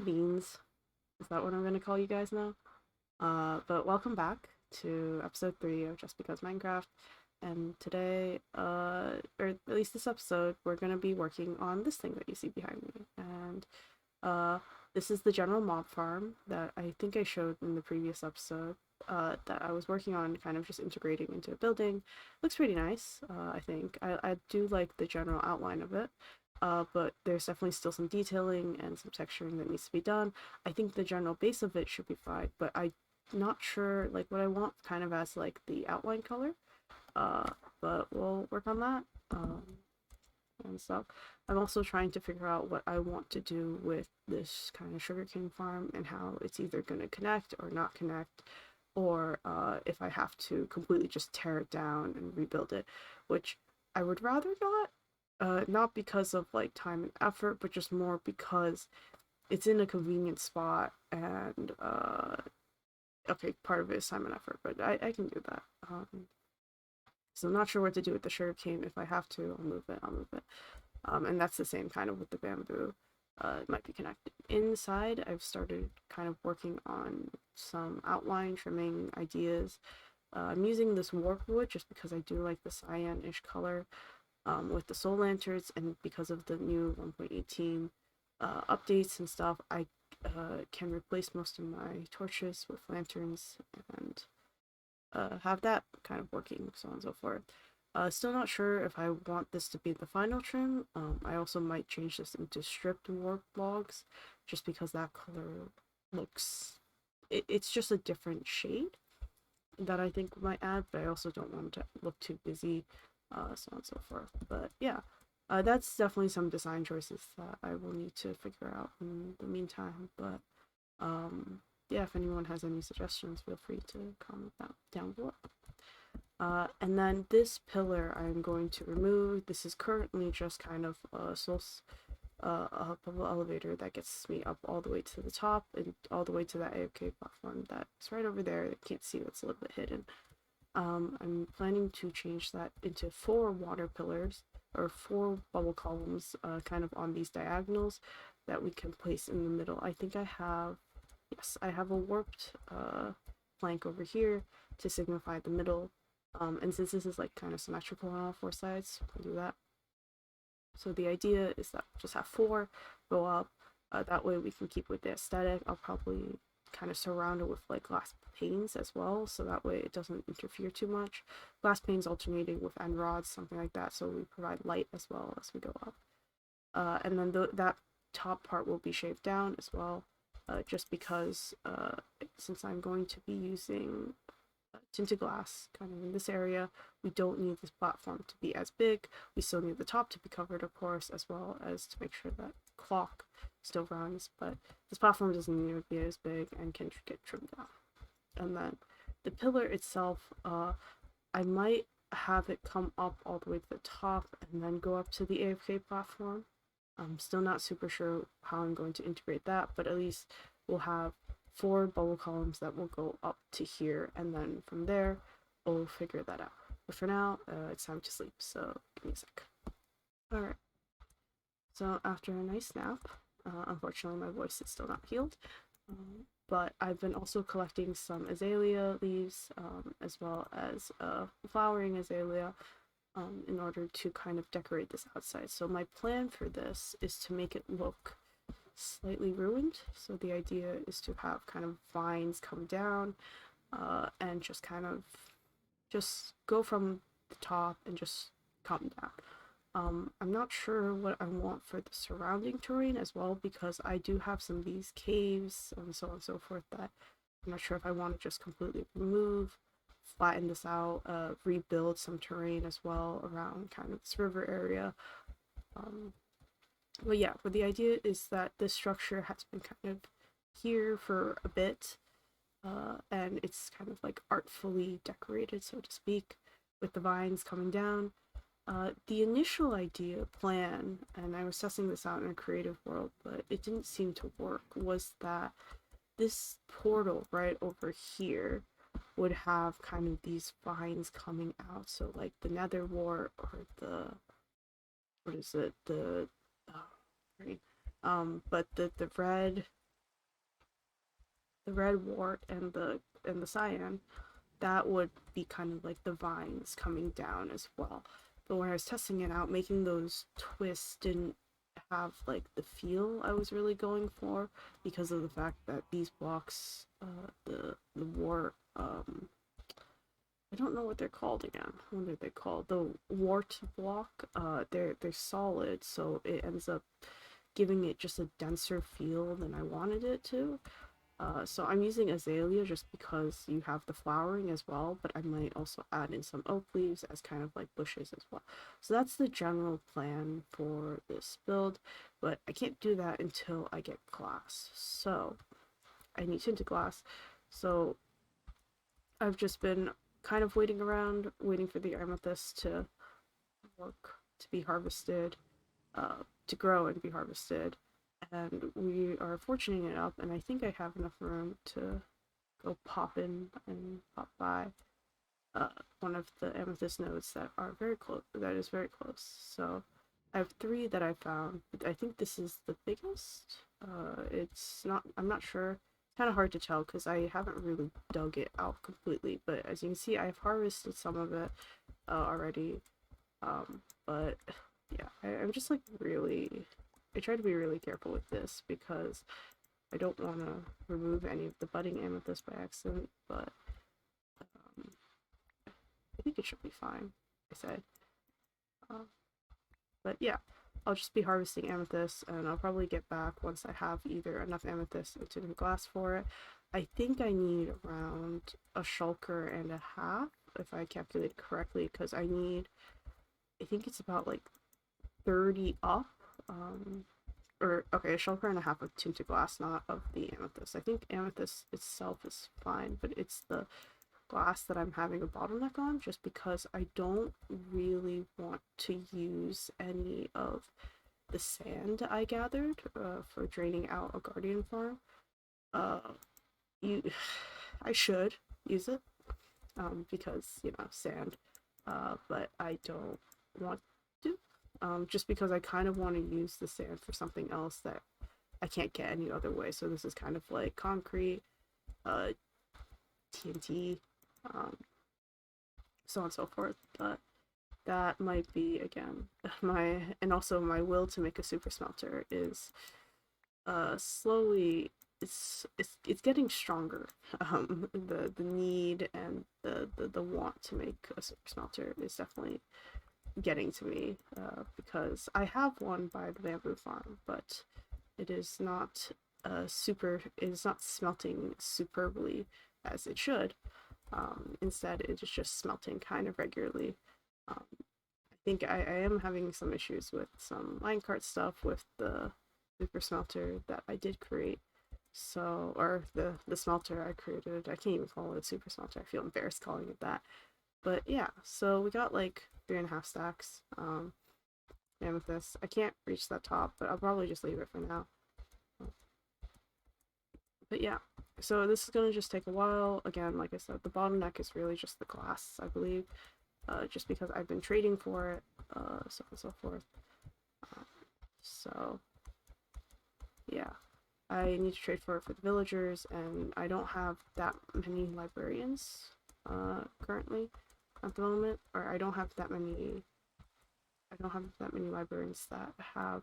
beans. Is that what I'm gonna call you guys now? But welcome back to episode 3 of Just Because Minecraft. And today, or at least this episode, we're gonna be working on this thing that you see behind me. And uh, this is the general mob farm that I think I showed in the previous episode. That I was working on, kind of just integrating into a building. Looks pretty nice. I think I do like the general outline of it. But there's definitely still some detailing and some texturing that needs to be done. I think the general base of it should be fine, but I'm not sure like what I want kind of as like the outline color. Uh, but we'll work on that. And stuff. I'm also trying to figure out what I want to do with this kind of sugarcane farm and how it's either going to connect or not connect, or if I have to completely just tear it down and rebuild it, which I would rather not. Not because of like time and effort, but just more because it's in a convenient spot and okay, part of it is time and effort, but I can do that. So I'm not sure what to do with the sugarcane. If I have to, I'll move it. And that's the same kind of with the bamboo. It might be connected. Inside, I've started kind of working on some outline trimming ideas. I'm using this warp wood just because I do like the cyan-ish color with the soul lanterns, and because of the new 1.18 updates and stuff, I can replace most of my torches with lanterns and have that kind of working, so on and so forth. Still not sure if I want this to be the final trim. I also might change this into stripped warp logs, just because that color looks... it's just a different shade that I think might add, but I also don't want it to look too busy, so on and so forth. But yeah, that's definitely some design choices that I will need to figure out in the meantime. But yeah, if anyone has any suggestions, feel free to comment that down below. And then this pillar I'm going to remove. This is currently just kind of a source up of the elevator that gets me up all the way to the top and all the way to that AFK platform that's right over there. I can't see, that's a little bit hidden. I'm planning to change that into 4 water pillars or 4 bubble columns, kind of on these diagonals that we can place in the middle. I think I have, yes, I have a warped plank over here to signify the middle. And since this is like kind of symmetrical on all 4 sides, we'll do that. So the idea is that we'll just have 4 go up. That way we can keep with the aesthetic. I'll probably kind of surround it with like glass panes as well, so that way it doesn't interfere too much. Glass panes alternating with end rods, something like that, so we provide light as well as we go up. And then that top part will be shaved down as well, just because since I'm going to be using tinted glass kind of in this area, we don't need this platform to be as big. We still need the top to be covered, of course, as well as to make sure that clock still runs, but this platform doesn't need to be as big and can get trimmed down. And then the pillar itself, I might have it come up all the way to the top and then go up to the AFK platform. I'm still not super sure how I'm going to integrate that, but at least we'll have 4 bubble columns that will go up to here, and then from there we'll figure that out. But for now, it's time to sleep, so give me a sec. Alright, so after a nice nap, unfortunately my voice is still not healed, but I've been also collecting some azalea leaves, as well as flowering azalea, in order to kind of decorate this outside. So my plan for this is to make it look slightly ruined. So the idea is to have kind of vines come down, and just kind of just go from the top and just come down. I'm not sure what I want for the surrounding terrain as well, because I do have some of these caves and so on and so forth that I'm not sure if I want to just completely remove, flatten this out, rebuild some terrain as well around kind of this river area. But yeah, but the idea is that this structure has been kind of here for a bit, and it's kind of like artfully decorated, so to speak, with the vines coming down. The initial idea, plan, and I was testing this out in a creative world, but it didn't seem to work, was that this portal right over here would have kind of these vines coming out, so like the nether wart or the, what is it, the green, but the red the red wart and the cyan, that would be kind of like the vines coming down as well. But when I was testing it out, making those twists didn't have like the feel I was really going for because of the fact that these blocks, the wart, I don't know what they're called again. What are they called? The wart block. They're solid, so it ends up giving it just a denser feel than I wanted it to. So I'm using azalea just because you have the flowering as well, but I might also add in some oak leaves as kind of like bushes as well. So that's the general plan for this build, but I can't do that until I get glass. So I need tinted glass. So I've just been kind of waiting around, waiting for the amethyst to work, to be harvested, to grow and be harvested. And we are fortuning it up, and I think I have enough room to go pop in and pop by one of the amethyst nodes that are very close. That is very close. So I have three that I found. I think this is the biggest. It's not. I'm not sure. It's kind of hard to tell because I haven't really dug it out completely. But as you can see, I've harvested some of it already. But yeah, I'm just like really. I try to be really careful with this because I don't want to remove any of the budding amethyst by accident, but I think it should be fine, I said. Uh, but yeah, I'll just be harvesting amethyst, and I'll probably get back once I have either enough amethyst or tinted glass for it. I think I need around a shulker and a half, if I calculated correctly, because I think it's about like 30 up. Or okay, a shulker and a half of tinted glass, not of the amethyst. I think amethyst itself is fine, but it's the glass that I'm having a bottleneck on just because I don't really want to use any of the sand I gathered for draining out a guardian farm. Uh, you, I should use it because you know sand, but I don't want to. Just because I kind of want to use the sand for something else that I can't get any other way. So this is kind of like concrete, uh, TNT, um, so on and so forth. But that might be again my and also my will to make a super smelter is slowly it's getting stronger. The need and the want to make a super smelter is definitely getting to me because I have one by the bamboo farm, but it is not it is not smelting superbly as it should. Instead, it is just smelting kind of regularly. I think I am having some issues with some minecart stuff with the super smelter that I did create. So, or the smelter I created. I can't even call it a super smelter. I feel embarrassed calling it that. But yeah, so we got like 3.5 stacks. Amethyst. I can't reach that top, but I'll probably just leave it for now. But yeah, so this is gonna just take a while. Again, like I said, the bottleneck is really just the glass, I believe. Just because I've been trading for it, so on and so forth. So yeah, I need to trade for it for the villagers, and I don't have that many librarians currently at the moment, or I don't have that many. I don't have that many librarians that have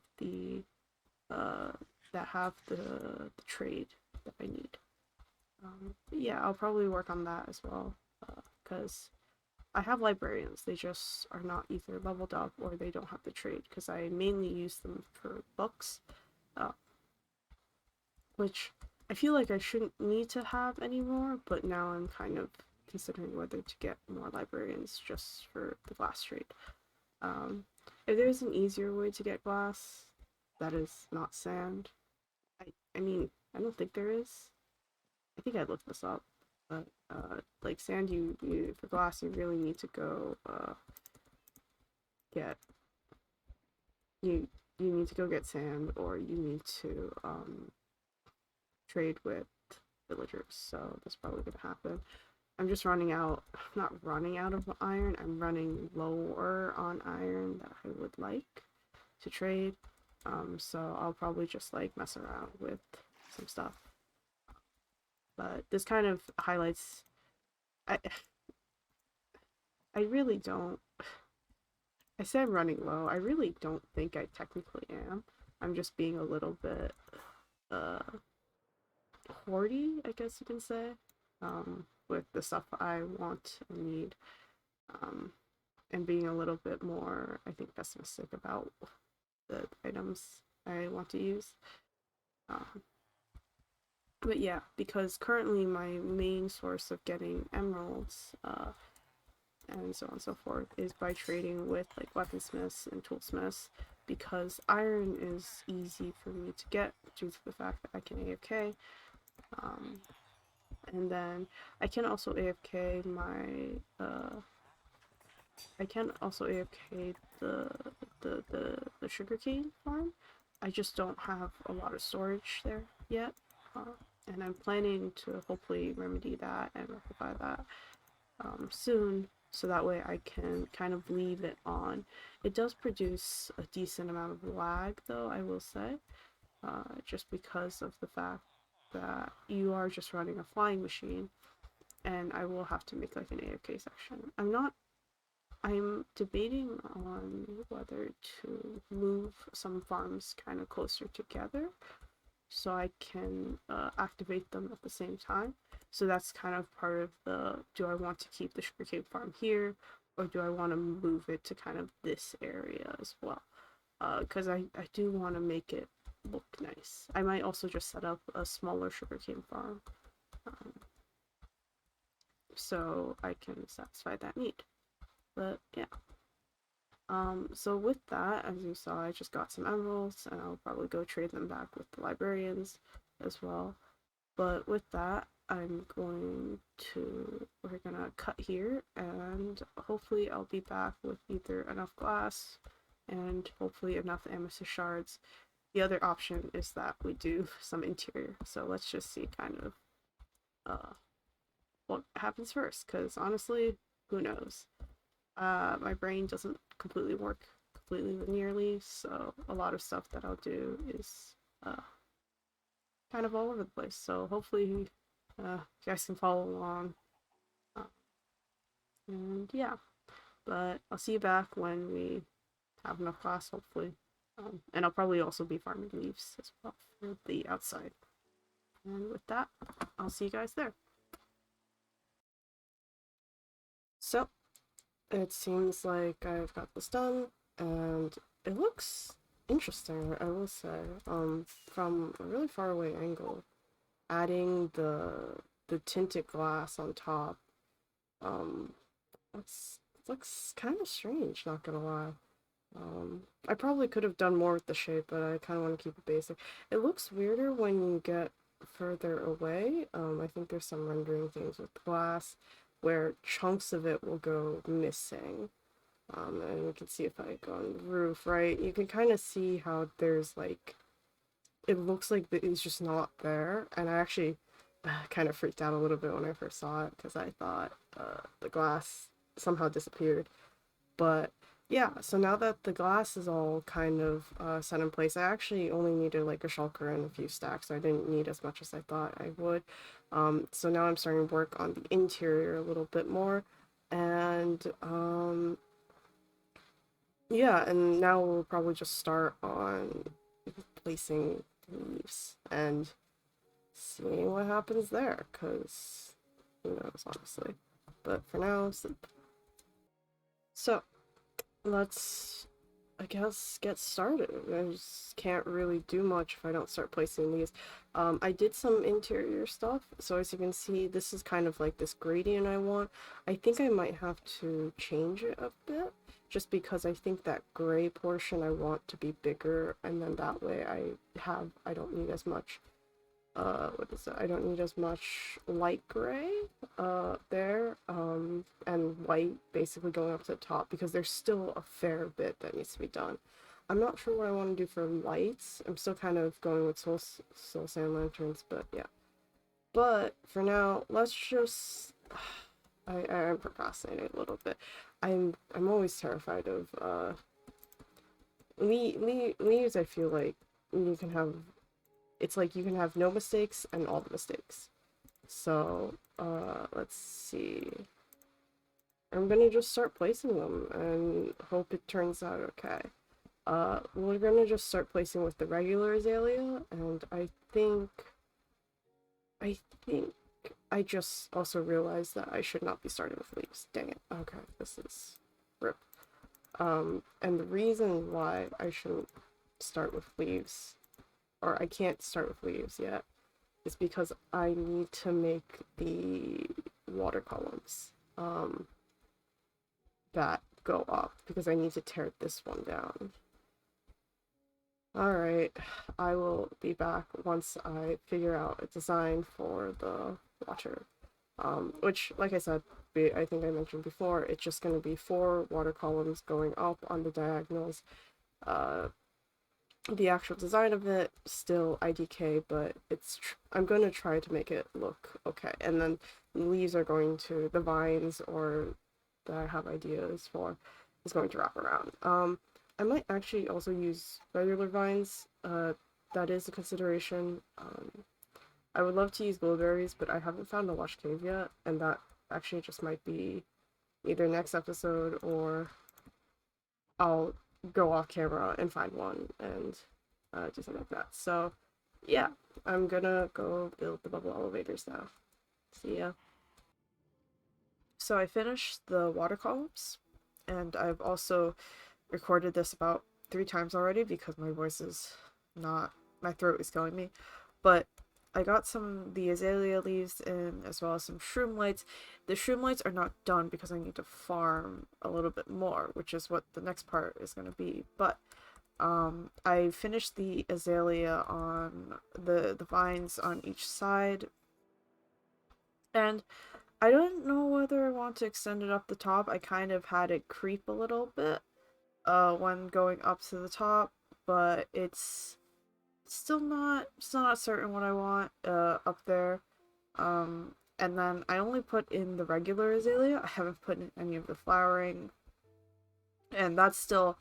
uh, the trade that I need. Yeah, I'll probably work on that as well because I have librarians. They just are not either leveled up or they don't have the trade because I mainly use them for books, uh, which I feel like I shouldn't need to have anymore, but now I'm kind of considering whether to get more librarians just for the glass trade. Um, if there's an easier way to get glass that is not sand, I mean, I don't think there is. I think I looked this up, but like sand, you for glass, you really need to go get you need to go get sand, or you need to trade with villagers. So that's probably gonna happen. I'm just running out, not running out of iron. I'm running lower on iron that I would like to trade. So I'll probably just like mess around with some stuff. But this kind of highlights. I I really don't. I say I'm running low. I really don't think I technically am. I'm just being a little bit uh hoardy, I guess you can say, with the stuff I want and need, um, and being a little bit more, I think, pessimistic about the items I want to use. Um, but yeah, because currently my main source of getting emeralds, and so on and so forth, is by trading with like weaponsmiths and toolsmiths, because iron is easy for me to get due to the fact that I can AFK. Um, and then I can also AFK my I can also AFK the sugarcane farm. I just don't have a lot of storage there yet, and I'm planning to hopefully remedy that and rectify that soon, so that way I can kind of leave it on. It does produce a decent amount of lag, though, I will say, just because of the fact that you are just running a flying machine, and I will have to make like an AFK section. I'm debating on whether to move some farms kind of closer together so I can activate them at the same time. So that's kind of part of the, do I want to keep the sugarcane farm here, or do I want to move it to kind of this area as well? Because I do want to make it look nice. I might also just set up a smaller sugarcane farm, um, so I can satisfy that need. But yeah. So with that, as you saw, I just got some emeralds, and I'll probably go trade them back with the librarians as well. But with that, we're gonna cut here, and hopefully I'll be back with either enough glass and hopefully enough amethyst shards. The other option is that we do some interior, so let's just see kind of what happens first, because honestly, who knows? My brain doesn't completely work completely linearly, so a lot of stuff that I'll do is kind of all over the place. So hopefully, you guys can follow along. Uh, and yeah, but I'll see you back when we have enough class, hopefully. And I'll probably also be farming leaves as well for the outside. And with that, I'll see you guys there. So, it seems like I've got this done, and it looks interesting, I will say. From a really far away angle, adding the tinted glass on top, um, it looks kind of strange, not gonna lie. I probably could have done more with the shape, but I kind of want to keep it basic. It looks weirder when you get further away. I think there's some rendering things with glass where chunks of it will go missing. And you can see if I go on the roof, right? You can kind of see how there's like, it looks like it's just not there. And I actually kind of freaked out a little bit when I first saw it because I thought the glass somehow disappeared. But yeah, so now that the glass is all kind of set in place, I actually only needed like a shulker and a few stacks, so I didn't need as much as I thought I would. So now I'm starting to work on the interior a little bit more, and yeah, and now we'll probably just start on placing leaves and seeing what happens there, because who knows, honestly. But for now, sleep. So, let's, I guess, get started. I just can't really do much if I don't start placing these. I did some interior stuff, so as you can see, this is kind of like this gradient I want. I think I might have to change it a bit, just because I think that gray portion I want to be bigger, and then that way I don't need as much what is it? I don't need as much light gray there, and white basically going up to the top, because there's still a fair bit that needs to be done. I'm not sure what I want to do for lights. I'm still kind of going with soul sand lanterns, but yeah. But for now, let's just I'm procrastinating a little bit. I'm always terrified of leaves. I feel like you can have, it's like you can have no mistakes and all the mistakes. So, let's see. I'm gonna just start placing them and hope it turns out okay. We're gonna just start placing with the regular azalea, and I think I just also realized that I should not be starting with leaves. Dang it. Okay, this is rip. And the reason why I shouldn't start with leaves, or I can't start with leaves yet, is because I need to make the water columns that go up, because I need to tear this one down. Alright, I will be back once I figure out a design for the water. Which, like I said, I think I mentioned before, it's just going to be 4 water columns going up on the diagonals. The actual design of it, still IDK, but I'm going to try to make it look okay. And then the leaves are going to, the vines, or that I have ideas for, is going to wrap around. I might actually also use regular vines. That is a consideration. I would love to use blueberries, but I haven't found a lush cave yet, and that actually just might be either next episode, or I'll go off camera and find one and do something like that. So yeah, I'm gonna go build the bubble elevators now. See ya. So I finished the water columns, and I've also recorded this about 3 times already because my voice is not, my throat is killing me. But I got some of the azalea leaves in, as well as some shroom lights. The shroom lights are not done because I need to farm a little bit more, which is what the next part is going to be. But I finished the azalea on the vines on each side, and I don't know whether I want to extend it up the top. I kind of had it creep a little bit when going up to the top, but it's still not certain what I want up there. And then I only put in the regular azalea. I haven't put in any of the flowering, and that's still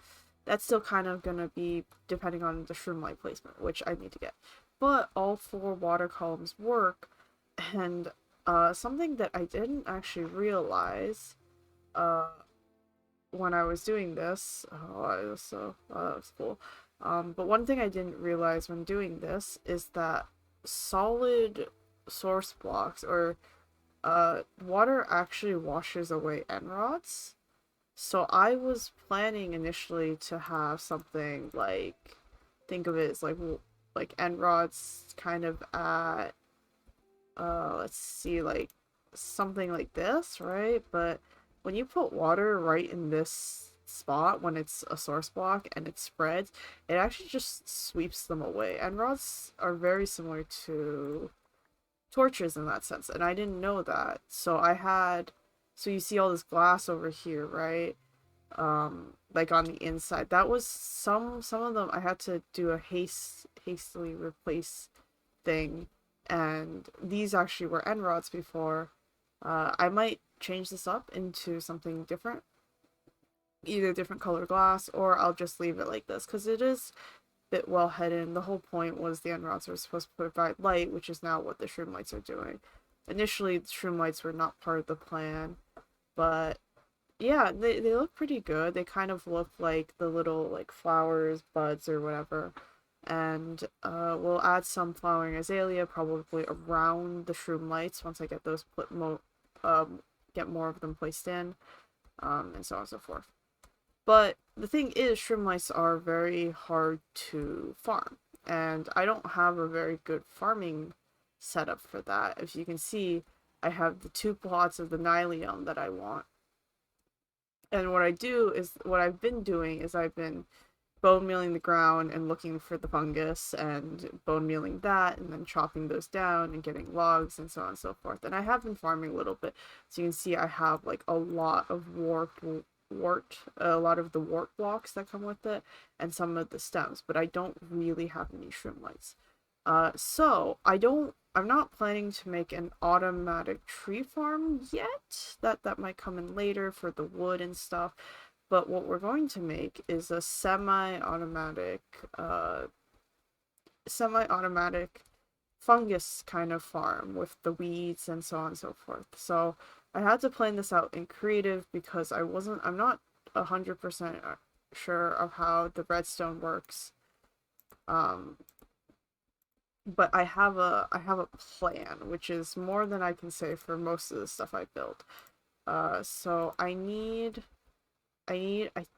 kind of gonna be depending on the shroom light placement, which I need to get. But all 4 water columns work, and something that I didn't actually realize when I was doing this, that was cool. But one thing I didn't realize when doing this is that solid source blocks, or water, actually washes away end rods. So I was planning initially to have something like, think of it as like end rods kind of at let's see, like something like this, right? But when you put water right in this spot, when it's a source block and it spreads, it actually just sweeps them away. And rods are very similar to torches in that sense, and I didn't know that. So you see all this glass over here, right? Like on the inside. That was some of them I had to do a hastily replace thing, and these actually were end rods before. I might change this up into something different, either different color glass, or I'll just leave it like this, because it is a bit well hidden. The whole point was the end rods were supposed to provide light, which is now what the shroom lights are doing. Initially, the shroom lights were not part of the plan, but yeah, they look pretty good. They kind of look like the little like flowers, buds, or whatever. And we'll add some flowering azalea probably around the shroom lights once I get those get more of them placed in, and so on and so forth. But the thing is, shroom lights are very hard to farm, and I don't have a very good farming setup for that. As you can see, I have the 2 plots of the nylium that I want. And what I've been doing is I've been bone mealing the ground and looking for the fungus, and bone mealing that, and then chopping those down and getting logs and so on and so forth. And I have been farming a little bit, so you can see I have like a lot of a lot of the wart blocks that come with it, and some of the stems, but I don't really have any shroom lights. So I'm not planning to make an automatic tree farm yet. That might come in later for the wood and stuff. But what we're going to make is a semi-automatic fungus kind of farm with the weeds and so on and so forth. So I had to plan this out in creative because I'm not 100% sure of how the redstone works. Um, but I have a plan, which is more than I can say for most of the stuff I build. So I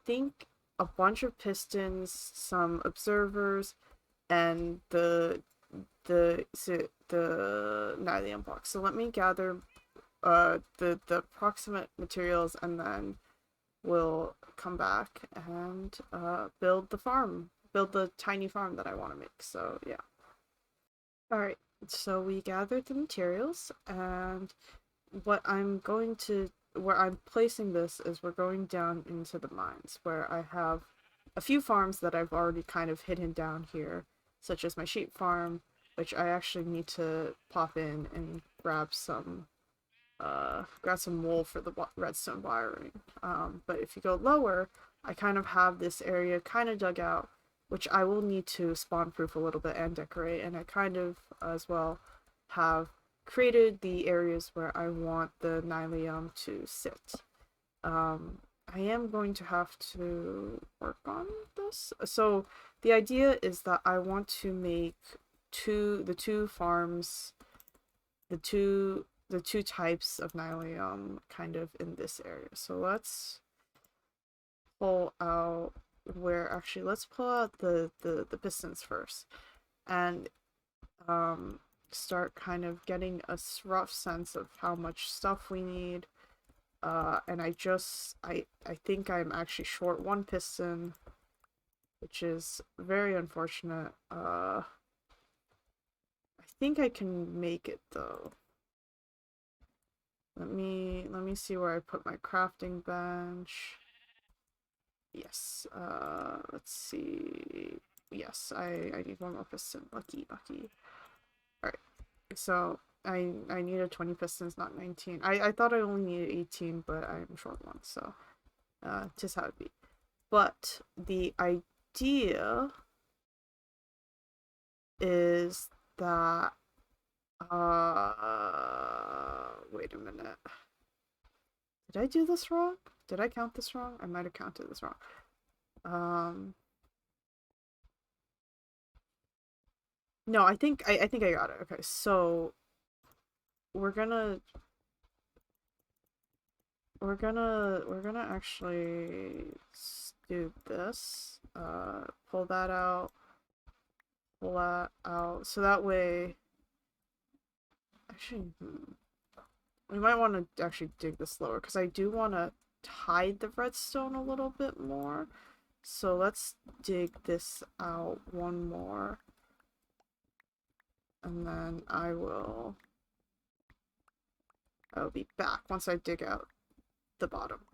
think a bunch of pistons, some observers, and the nylium blocks. So let me gather the approximate materials, and then we'll come back and build the farm, build the tiny farm that I want to make. So yeah. All right. So we gathered the materials, and what I'm going to where I'm placing this is we're going down into the mines where I have a few farms that I've already kind of hidden down here, such as my sheep farm, which I actually need to pop in and grab some wool for the redstone wiring. But if you go lower, I kind of have this area kind of dug out, which I will need to spawn proof a little bit and decorate, and I kind of as well have created the areas where I want the nylium to sit. I am going to have to work on this. So the idea is that I want to make the two farms, the two types of nylium kind of in this area. So let's pull out let's pull out the pistons first, and start kind of getting a rough sense of how much stuff we need. And I think I'm actually short one piston, which is very unfortunate. I think I can make it though. Let me see where I put my crafting bench. Yes. Let's see. Yes, I need one more piston. Lucky. Alright. So I needed 20 pistons, not 19. I thought I only needed 18, but I'm short one, so tis how it be. But the idea is that wait a minute. Did I do this wrong? Did I count this wrong? I might have counted this wrong. No, I think I think I got it. Okay, so we're gonna we're gonna actually do this. Pull that out, pull that out. So that way, actually, we might want to actually dig this lower because I do want to hide the redstone a little bit more. So let's dig this out one more, and then I'll be back once I dig out the bottom.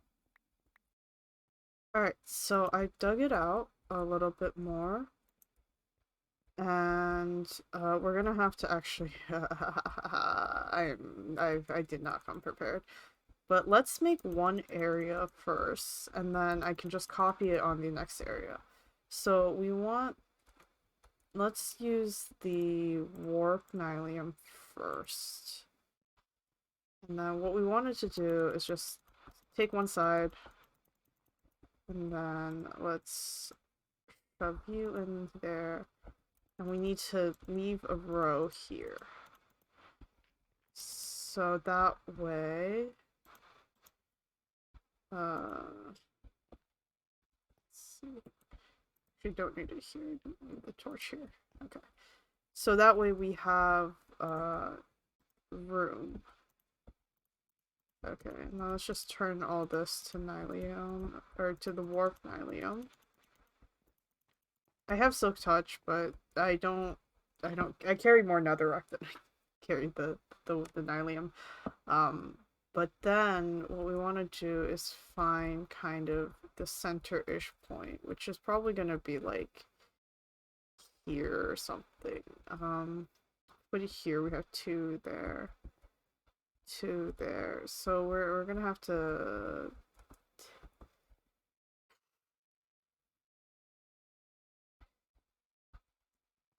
Alright, so I dug it out a little bit more, and we're gonna have to actually I did not come prepared. But let's make one area first, and then I can just copy it on the next area. So let's use the warp nylium first. And then what we wanted to do is just take one side, and then let's shove you in there. And we need to leave a row here. So that way, let's see. You don't need it here, you don't need the torch here. Okay. So that way we have room. Okay, now let's just turn all this to nylium, or to the warp nylium. I have silk touch, but I carry more netherrack than I carry the nylium. But then what we want to do is find kind of the center-ish point, which is probably going to be like here or something. Put it here. We have two there. Two there. So we're going to have to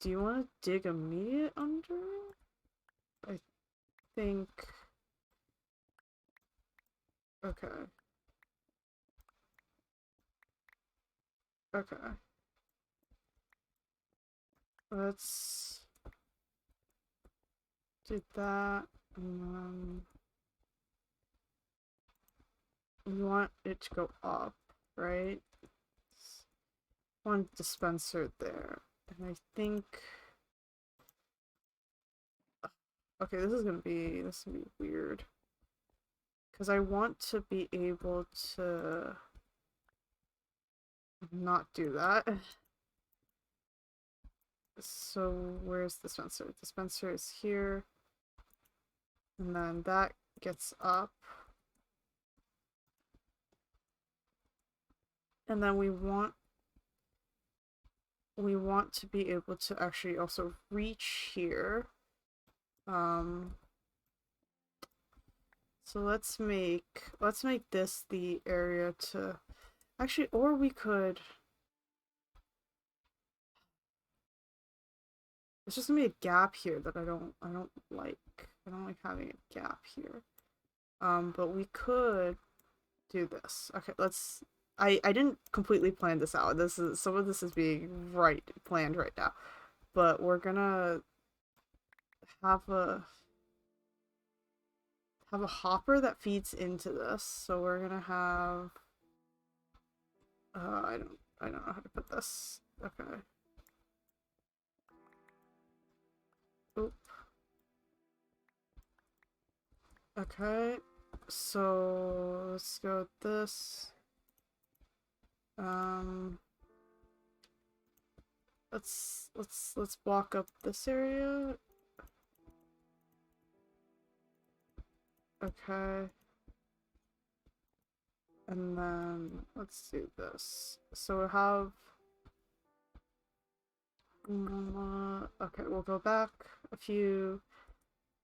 do you want to dig immediate under? I think... Okay. Okay. Let's do that, and then we want it to go up, right? One dispenser there, and I think... Okay, this is gonna be weird. Because I want to be able to not do that. So where's the dispenser? The dispenser is here. And then that gets up. And then we want to be able to actually also reach here. So let's make this the area to actually, or we could... It's just gonna be a gap here that I don't like. I don't like having a gap here. But we could do this. Okay, let's... I didn't completely plan this out. Some of this is being planned right now. But we're gonna have a hopper that feeds into this. So we're gonna have I don't know how to put this. Okay. Oop. Okay. So let's go with this. Let's block up this area. Okay. And then let's do this. So we'll have okay, we'll go back a few,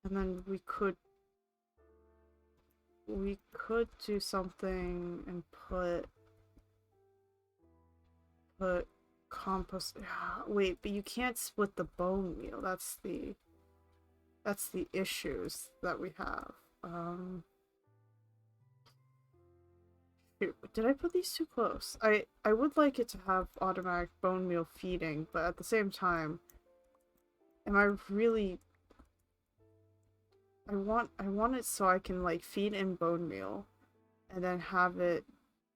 and then we could do something and put compost. Wait, but you can't split the bone meal. That's the issues that we have. Shoot, did I put these too close? I would like it to have automatic bone meal feeding, but at the same time, am I really... I want it so I can like feed in bone meal and then have it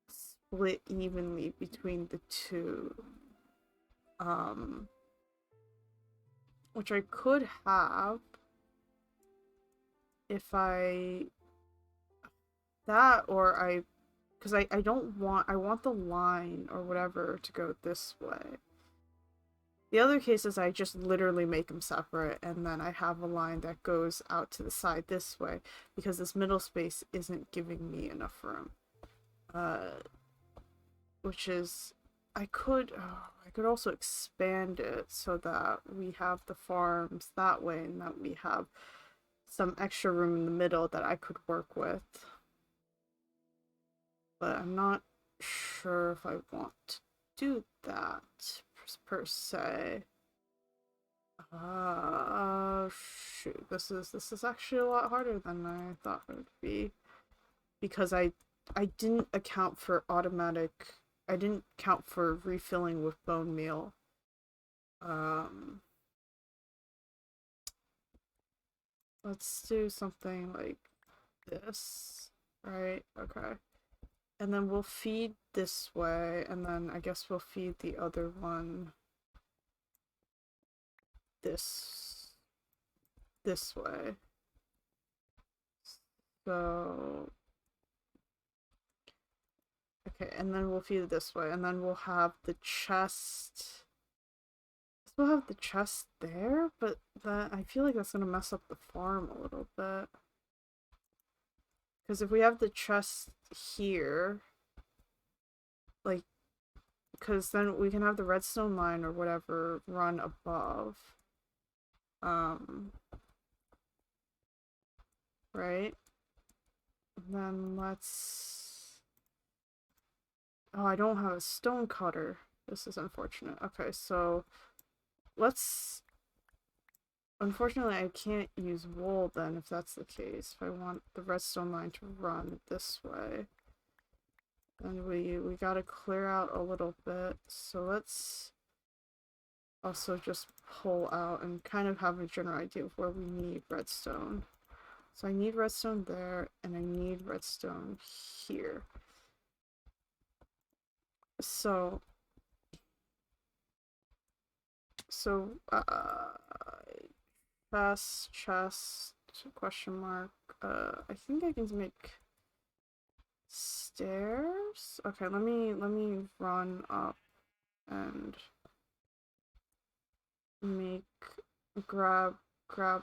split evenly between the two. Which I could have if I... That, or because I don't want... I want the line or whatever to go this way. The other case is I just literally make them separate, and then I have a line that goes out to the side this way, because this middle space isn't giving me enough room. Which is... I could also expand it so that we have the farms that way, and that we have some extra room in the middle that I could work with. But I'm not sure if I want to do that per se. Shoot, this is actually a lot harder than I thought it would be, because I didn't account for automatic... I didn't count for refilling with bone meal. Let's do something like this, right? Okay. And then we'll feed this way, and then I guess we'll feed the other one this way. So... Okay, and then we'll feed it this way, and then we'll have the chest... We'll have the chest there, but I feel like that's gonna mess up the farm a little bit. Because if we have the chest here, like, because then we can have the redstone line or whatever run above. Right? And then let's... Oh, I don't have a stone cutter. This is unfortunate. Okay, so let's... Unfortunately, I can't use wool then if that's the case. If I want the redstone line to run this way. And we gotta clear out a little bit. So let's also just pull out and kind of have a general idea of where we need redstone. So I need redstone there, and I need redstone here. So chest, question mark. I think I can make stairs. Okay, let me run up and make grab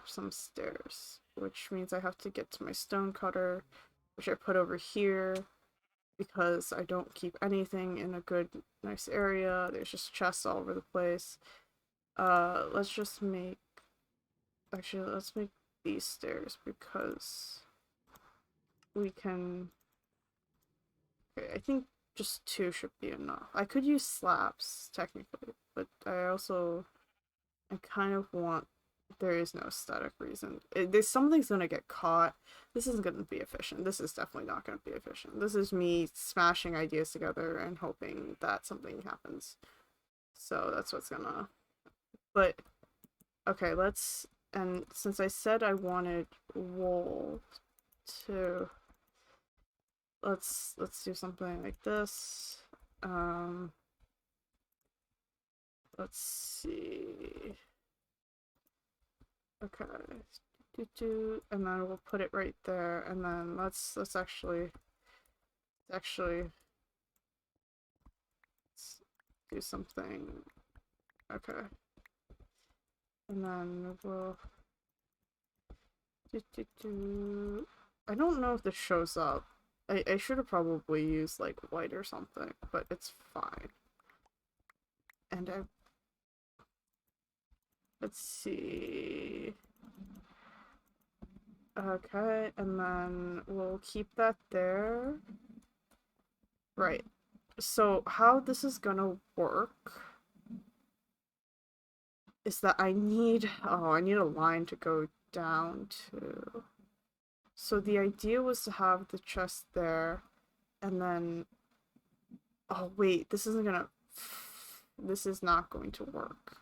some stairs, which means I have to get to my stone cutter, which I put over here because I don't keep anything in a good nice area. There's just chests all over the place. Let's just make, actually let's make these stairs because we can, okay, I think just 2 should be enough. I could use slabs technically, but I kind of want, there is no aesthetic reason. There's something's gonna get caught. This isn't gonna be efficient. This is definitely not gonna be efficient. This is me smashing ideas together and hoping that something happens. So that's what's gonna, but okay, and since I said I wanted wool to, let's do something like this. Let's see. Okay, and then we'll put it right there, and then let's actually let's do something. Okay, and then we'll I don't know if this shows up. I should have probably used like white or something, but it's fine. And let's see. Okay, and then we'll keep that there. Right. So how this is gonna work is that I need a line to go down to. So the idea was to have the chest there, and then, oh wait, this is not going to work.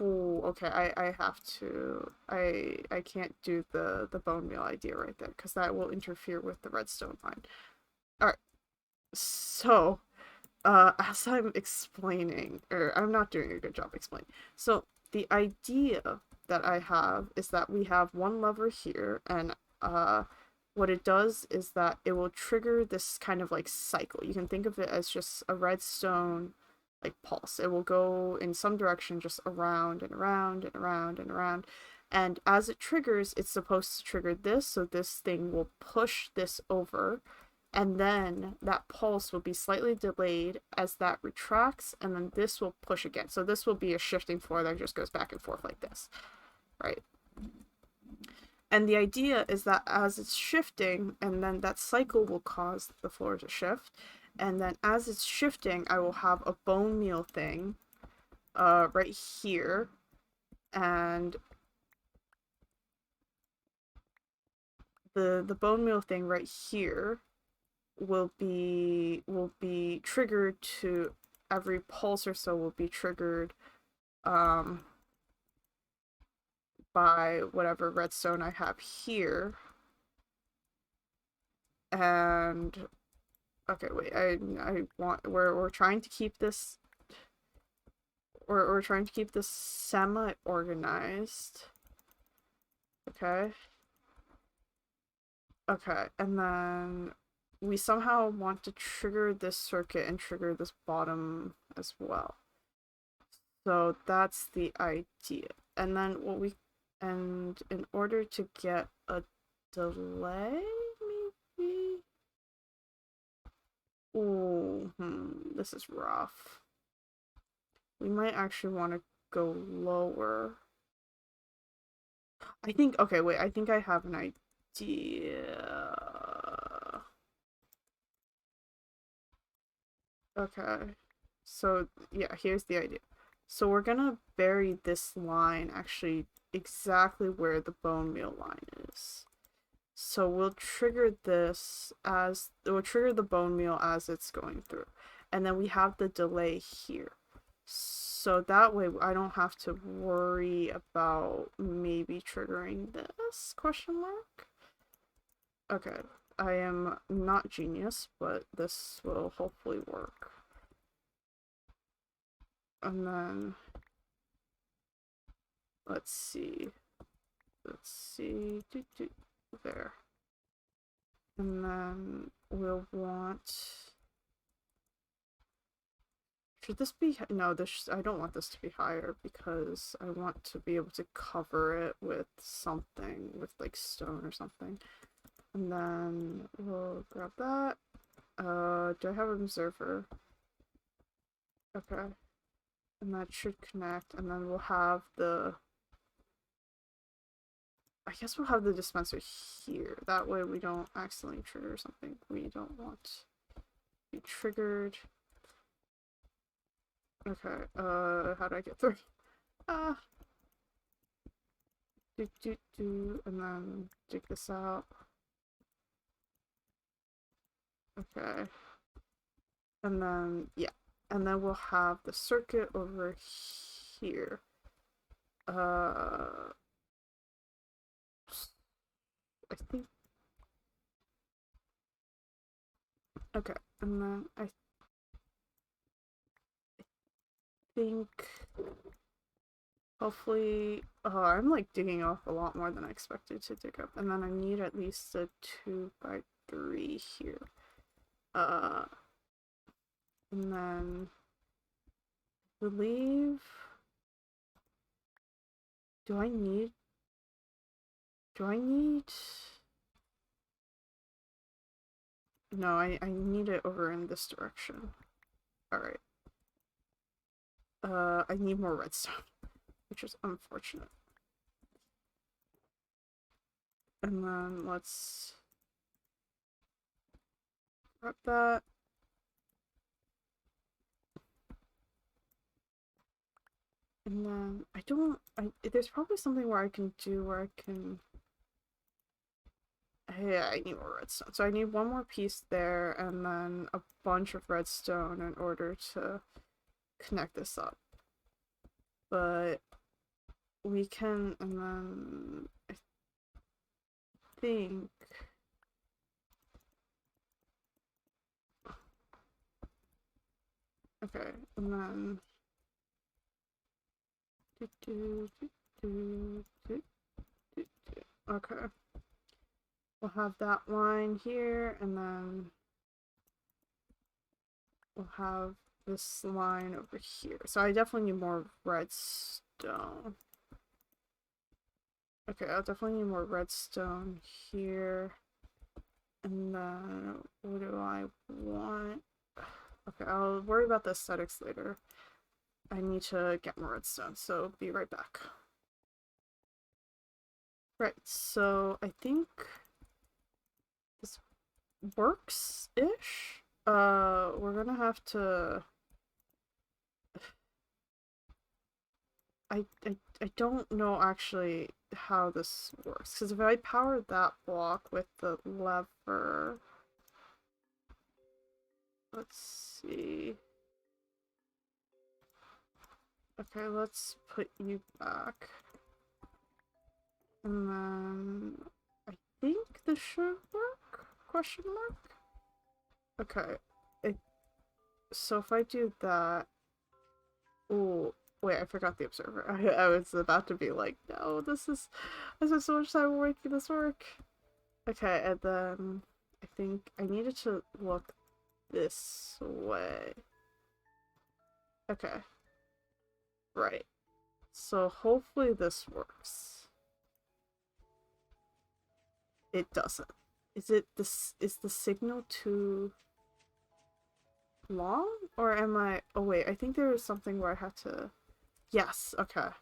Okay, I have to, I can't do the bone meal idea right there, because that will interfere with the redstone line. Alright, so, as I'm explaining, or I'm not doing a good job explaining, so the idea that I have is that we have one lever here, and what it does is that it will trigger this kind of like cycle. You can think of it as just a redstone like pulse. It will go in some direction, just around and around and around and around, and as it triggers, it's supposed to trigger this, so this thing will push this over, and then that pulse will be slightly delayed as that retracts, and then this will push again. So this will be a shifting floor that just goes back and forth like this, right? And the idea is that as it's shifting, and then that cycle will cause the floor to shift, and then as it's shifting, I will have a bone meal thing right here, and the bone meal thing right here will be triggered to, every pulse or so will be triggered by whatever redstone I have here. And okay, wait, I want, we're trying to keep this, we're trying to keep this semi-organized. Okay. Okay, and then we somehow want to trigger this circuit and trigger this bottom as well. So that's the idea. And then and in order to get a delay, maybe? Ooh, this is rough. We might actually want to go lower. I think, okay, wait, I think I have an idea. Okay, so yeah, here's the idea. So we're gonna bury this line actually exactly where the bone meal line is. So we'll trigger this as we'll trigger the bone meal as it's going through. And then we have the delay here. So that way I don't have to worry about maybe triggering this question mark. Okay. I am not genius, but this will hopefully work. And then let's see. There. And then we'll want, should this be, no, this, I don't want this to be higher because I want to be able to cover it with something, with like stone or something. And then we'll grab that. Do I have an observer? Okay. And that should connect, and then we'll have the, I guess we'll have the dispenser here. That way we don't accidentally trigger something we don't want to be triggered. Okay, how do I get through? Ah. And then dig this out. Okay. And then, yeah. And then we'll have the circuit over here. I think. Okay, and then I think hopefully, oh, I'm like digging off a lot more than I expected to dig up. And then I need at least a 2x3 here. And then I believe, do I need, no, I need it over in this direction. Alright. I need more redstone, which is unfortunate. And then let's grab that. And then there's probably something where I can do where I can, yeah, I need more redstone. So I need one more piece there and then a bunch of redstone in order to connect this up. But we can, and then I think, okay, and then okay, we'll have that line here, and then we'll have this line over here. So I definitely need more redstone. Okay, I'll definitely need more redstone here. And then what do I want? Okay, I'll worry about the aesthetics later. I need to get more redstone, so be right back. Right, so I think this works-ish. We're gonna have to, I don't know actually how this works, because if I power that block with the lever, let's see. Okay, let's put you back. And then I think this should work? Question mark? Okay. So if I do that, oh wait, I forgot the observer. I was about to be like, no, I spent so much time making this work. Okay, and then I think I needed to look this way. Okay. Right. So hopefully this works. It doesn't. Is the signal too long? Or am I, oh wait, I think there was something where I had to, yes, okay.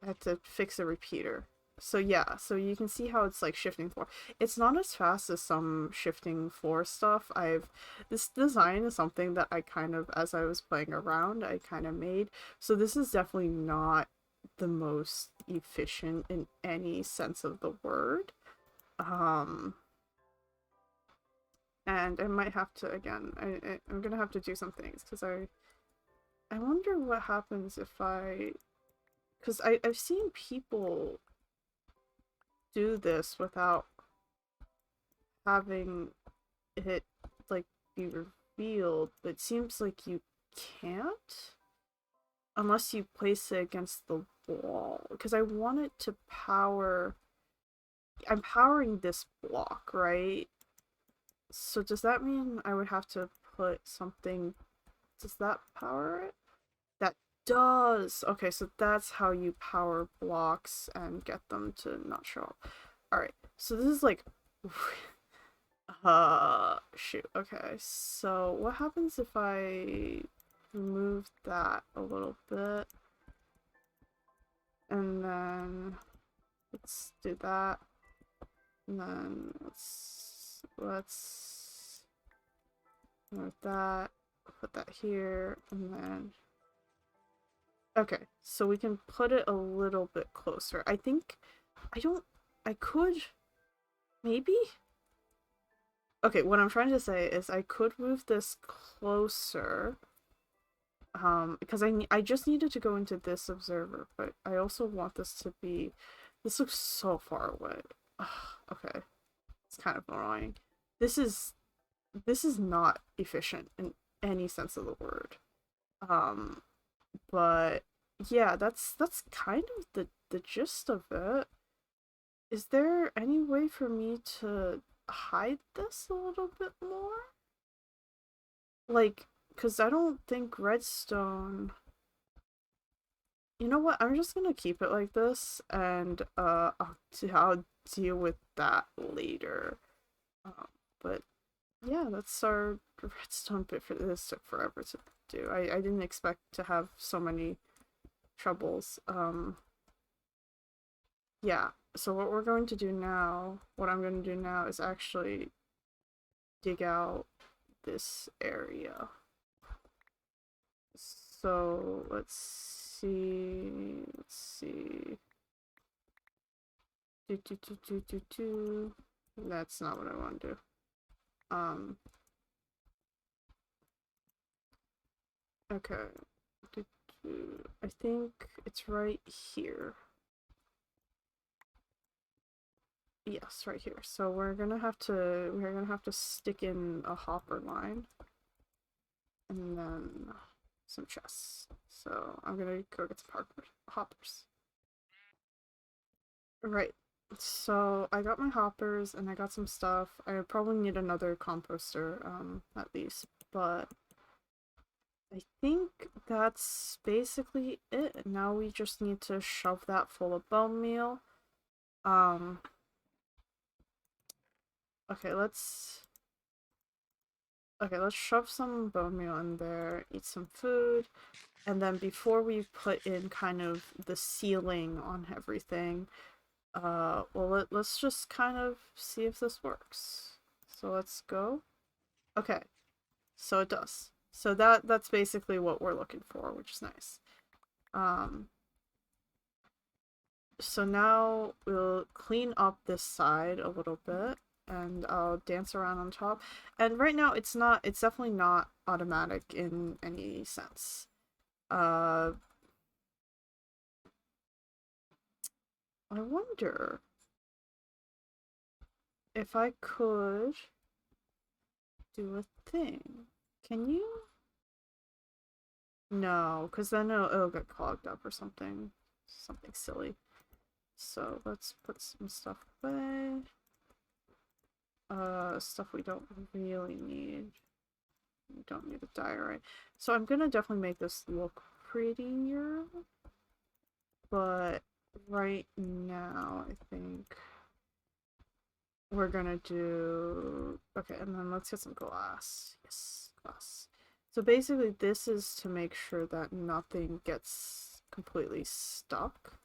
I had to fix a repeater. So yeah, so you can see how it's like shifting floor. It's not as fast as some shifting floor stuff. This design is something that I kind of, as I was playing around, I kind of made. So this is definitely not the most efficient in any sense of the word. Um, and I might have to again. I'm gonna have to do some things because I wonder what happens if because I've seen people do this without having it like be revealed, but it seems like you can't unless you place it against the wall. Because I want it to power. I'm powering this block, right? So does that mean I would have to put something? Does that power it? That does. Okay, so that's how you power blocks and get them to not show up. All right. So this is like shoot. Okay. So what happens if I remove that a little bit and then let's do that and then let's move that, put that here and then okay, so we can put it a little bit closer. I think I could maybe okay, what I'm trying to say is I could move this closer because I just needed to go into this observer, but I also want this to be this looks so far away. Ugh, okay. It's kind of annoying. This is this is not efficient in any sense of the word. Um but yeah, that's kind of the gist of it. Is there any way for me to hide this a little bit more? Like, because I don't think redstone. You know what? I'm just gonna keep it like this, and I'll deal with that later. But yeah, that's our redstone bit for this. Took forever to do. I didn't expect to have so many troubles. Yeah. So what we're going to do now, what I'm going to do now is actually dig out this area. So let's see. Let's see. That's not what I want to do. Okay. I think it's right here. Yes, right here. So we're gonna have to stick in a hopper line and then some chests. So I'm gonna go get some hoppers. Right. So I got my hoppers and I got some stuff. I probably need another composter, at least. But I think that's basically it. Now we just need to shove that full of bone meal. Um, okay, let's shove some bone meal in there, eat some food, and then before we put in kind of the ceiling on everything, well, let's just kind of see if this works. So let's go. Okay, so it does. So that's basically what we're looking for, which is nice. Um, so now we'll clean up this side a little bit and I'll dance around on top. And right now it's definitely not automatic in any sense. I wonder if I could do a thing. Can you? No, because then it'll get clogged up or something. Something silly. So let's put some stuff away. Stuff we don't really need. We don't need a diorite. So I'm gonna definitely make this look prettier. But right now, I think we're gonna do... Okay, and then let's get some glass. Yes, glass. So basically, this is to make sure that nothing gets completely stuck.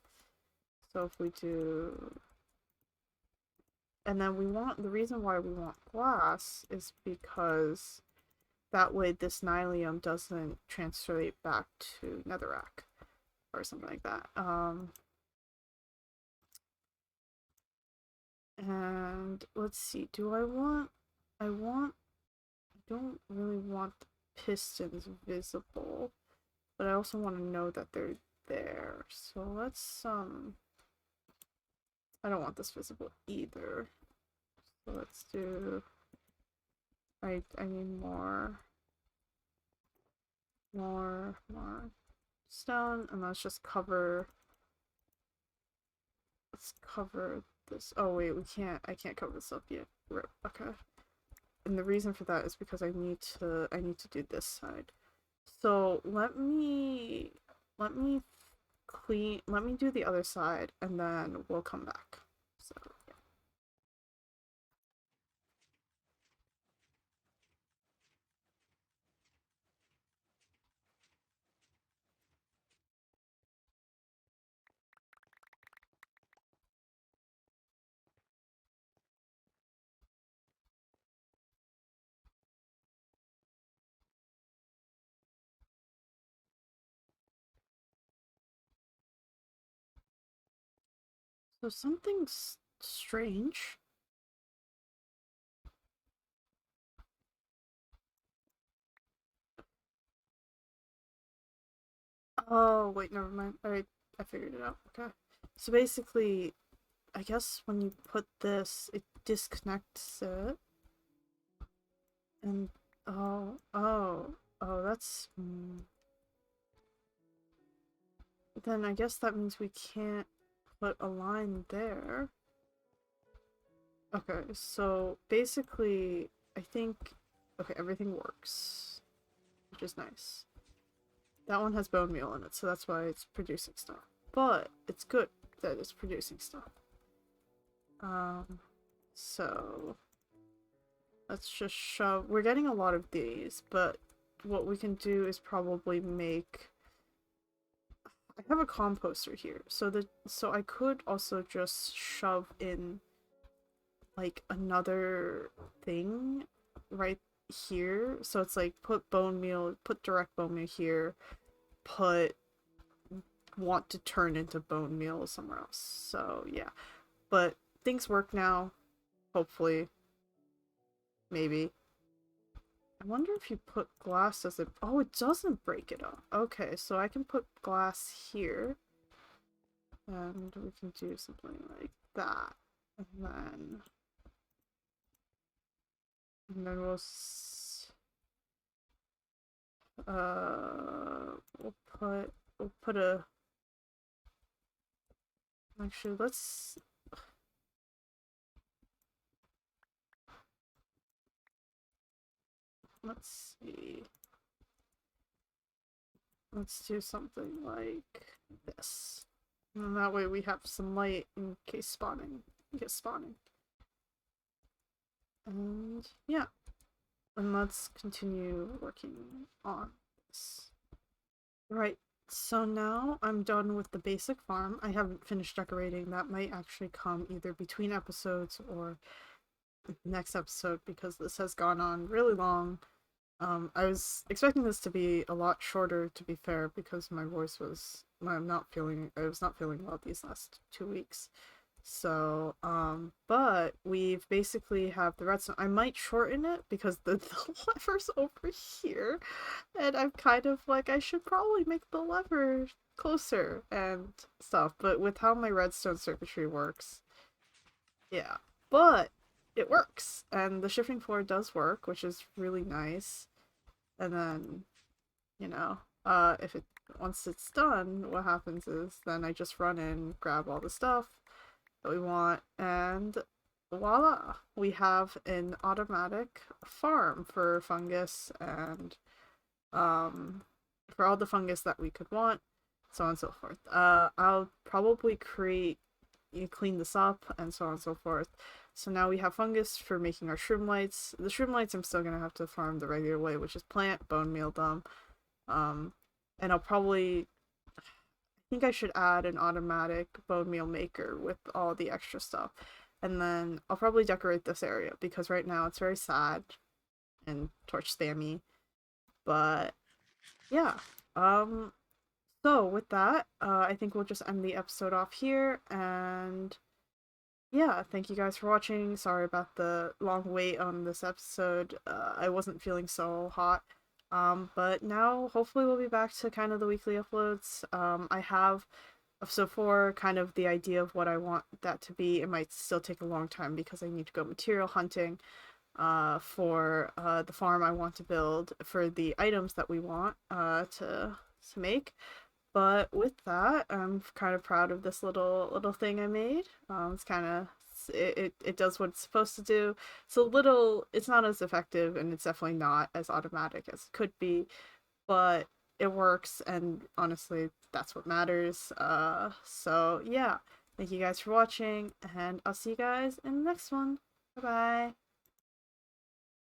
So if we do, and then the reason why we want glass is because that way this nylium doesn't translate back to netherrack or something like that. And let's see, I don't really want the pistons visible, but I also want to know that they're there. So let's, I don't want this visible either. So let's do, I need more stone, and let's just let's cover this. Oh wait, I can't cover this up yet. Rip. Okay. And the reason for that is because I need to do this side. So let me do the other side, and then we'll come back. So yeah. So something's strange. Oh wait, never mind. I figured it out. Okay. So basically, I guess when you put this, it disconnects it. And that's then I guess that means we can't put a line there. Okay, so basically, I think, okay, everything works, which is nice. That one has bone meal in it, so that's why it's producing stuff. But it's good that it's producing stuff. So let's just shove. We're getting a lot of these, but what we can do is probably make. I have a composter here, so I could also just shove in like another thing right here. So it's like put bone meal, put direct bone meal here, put want to turn into bone meal somewhere else. So yeah, but things work now. Hopefully, maybe. I wonder if you put glass, does it? Oh, it doesn't break it up. Okay, so I can put glass here, and we can do something like that, and then we'll put a. Actually, let's see. Let's do something like this. And that way we have some light in case spawning. And yeah. And let's continue working on this. Right. So now I'm done with the basic farm. I haven't finished decorating. That might actually come either between episodes or next episode because this has gone on really long. I was expecting this to be a lot shorter, to be fair, because my voice was I was not feeling well these last 2 weeks. So, but we've basically have the redstone. I might shorten it because the lever's over here, and I'm kind of like I should probably make the lever closer and stuff. But with how my redstone circuitry works, yeah. But it works, and the shifting floor does work, which is really nice. And then, you know, if it once it's done, what happens is then I just run in, grab all the stuff that we want, and voila, we have an automatic farm for fungus and for all the fungus that we could want, so on and so forth. I'll probably clean this up and so on and so forth. So now we have fungus for making our shroom lights. The shroom lights I'm still gonna have to farm the regular way, which is plant, bone meal them. And I'll probably, I think I should add an automatic bone meal maker with all the extra stuff. And then I'll probably decorate this area because right now it's very sad and torch spammy. But yeah. Um so with that, I think we'll just end the episode off here, and yeah, thank you guys for watching. Sorry about the long wait on this episode. I wasn't feeling so hot. But now hopefully we'll be back to kind of the weekly uploads. I have episode 4 kind of the idea of what I want that to be. It might still take a long time because I need to go material hunting for the farm I want to build for the items that we want to make. But with that, I'm kind of proud of this little thing I made. It's kind of it does what it's supposed to do. It's a little, it's not as effective, and it's definitely not as automatic as it could be, but it works, and honestly, that's what matters. So yeah, thank you guys for watching, and I'll see you guys in the next one. Bye bye.